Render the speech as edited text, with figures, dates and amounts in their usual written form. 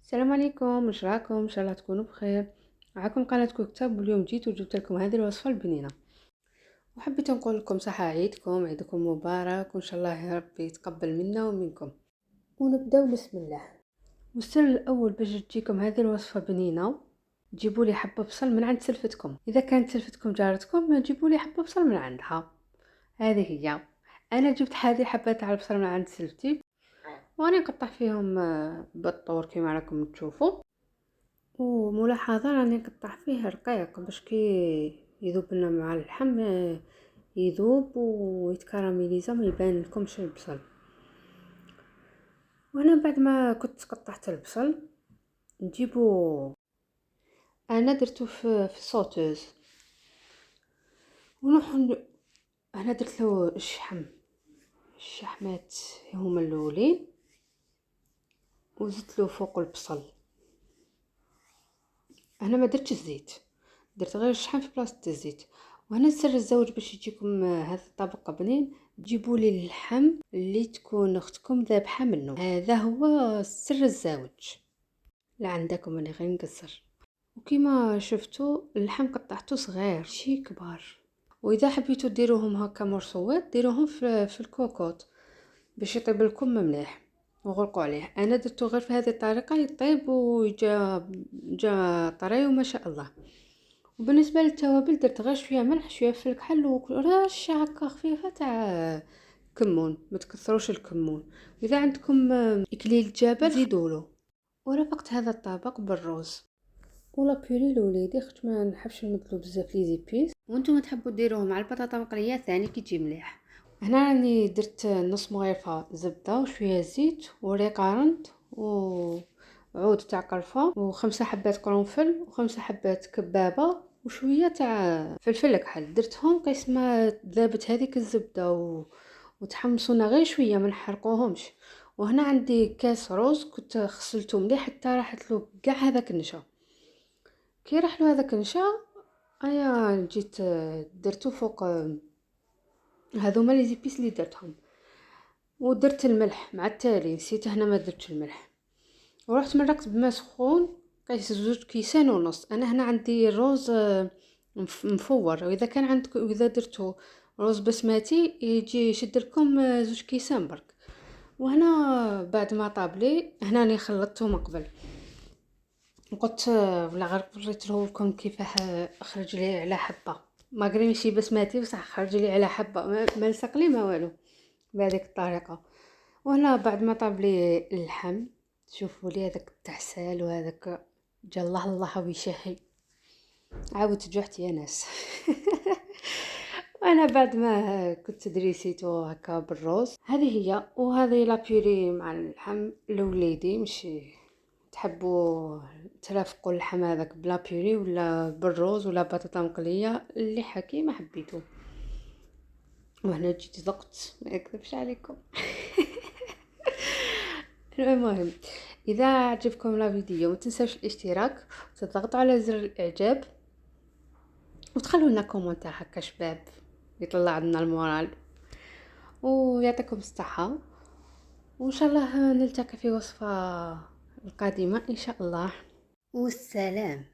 السلام عليكم، واش راكم؟ ان شاء الله تكونوا بخير. معكم قناه كتاب، واليوم جيت وجبت لكم هذه الوصفه البنينه، وحبيت نقول لكم صحه عيدكم مبارك، وان شاء الله يا ربي يتقبل منا ومنكم. ونبداو بسم الله. والسر الاول باش تجيكم هذه الوصفه بنينه، جيبوا لي حبه بصل من عند سلفتكم. اذا كانت سلفتكم جارتكم جيبوا لي حبه بصل من عندها. هذه هي. انا جبت هذه حبه تاع البصل من عند سلفتي، وانا نقطع فيهم بالطور كما راكم تشوفوا. وملاحظة راني نقطع فيه رقيق باش كي يذوب لنا مع اللحم يذوب ويتكراميليزا ما يبان لكمش البصل. وانا بعد ما كنت قطعت البصل نجيبو، انا درتو في صوتوز، ونروح انا درت له الشحمات هما الاولين، وزدت له فوق البصل. انا ما درتش الزيت، درت غير الشحم في بلاصه الزيت. وهنا السر الزوج باش يجيكم هذا الطبق بنين، تجيبوا لي اللحم اللي تكون اختكم ذابحه منه، هذا هو السر الزوج. لا عندكم انا غير نقصر. وكما شفتوا اللحم قطعته صغير شي كبار. واذا حبيتوا ديروهم هكا مرصوات ديروهم في الكوكوط باش يطيب لكم مليح، وغلقوا عليه. انا درته غير في هذه الطريقه يطيب جا طري وما شاء الله. وبالنسبه للتوابل درت غير شويه ملح شويه فلفل كحل ورشه هكا خفيفه تاع كمون، ما تكثروش الكمون. واذا عندكم اكليل جبل زيدوله. ورافقت هذا الطبق بالرز ولا بيوري لوليدي، خاطر ما نحبش نمدلو بزاف لي زيبيس، وانتم تحبوا ديروه مع البطاطا مقليه ثاني كي تجي مليح. هنا راني درت نص مغرفه زبده وشويه زيت وريقارنت وعود تاع قرفه وخمسة حبات قرنفل وخمسة حبات كبابه وشويه تاع فلفل كحل. درتهم قيس ما ذابت هذيك الزبده وتحمصونا غير شويه ما نحرقوهمش. وهنا عندي كاس رز كنت غسلته مليح حتى راحت له كاع هذاك النشا. كي راح له هذاك النشا ايا جيت درتو فوق هذوما لي زيبيس اللي درتهم. ودرت الملح مع التالي، نسيت هنا ما درتش الملح. ورحت مرقت بما سخون قيس 2.5 كيسان. انا هنا عندي الرز مفور، واذا كان عندكم اذا درتو رز بسمتي يجي يشد لكم 2 كيسان برك. وهنا بعد ما طابلي هنا راني خلطته من قبل، وقلت ولا غير وريت لكم كيفاه خرج لي على حبه، ما قري ماشي بسمتي بصح خرج لي على حبه ما لصق لي ما والو بهذيك الطريقه. وهنا بعد ما طاب لي اللحم شوفوا لي هذاك التعسال وهذاك جا الله ويشهي. عاودت جوعت يا ناس. وانا بعد ما كنت دريسيتو هكا بالروز هذه هي. وهذه لابيري مع اللحم لوليدي، ماشي تحبوا ترافقوا اللحم هذاك بلا بيري ولا بالروز ولا بطاطا مقليه اللي حكي ما حبيتو. وهنا جيت ذقت ما اكذبش عليكم. المهم اذا عجبكم لا فيديو ما تنساوش الاشتراك وتضغطوا على زر الاعجاب وتخلوا لنا كومنتار هكا شباب يطلع لنا المورال. ويعطيكم الصحه، وان شاء الله نلتقي في وصفه القادمه ان شاء الله. والسلام.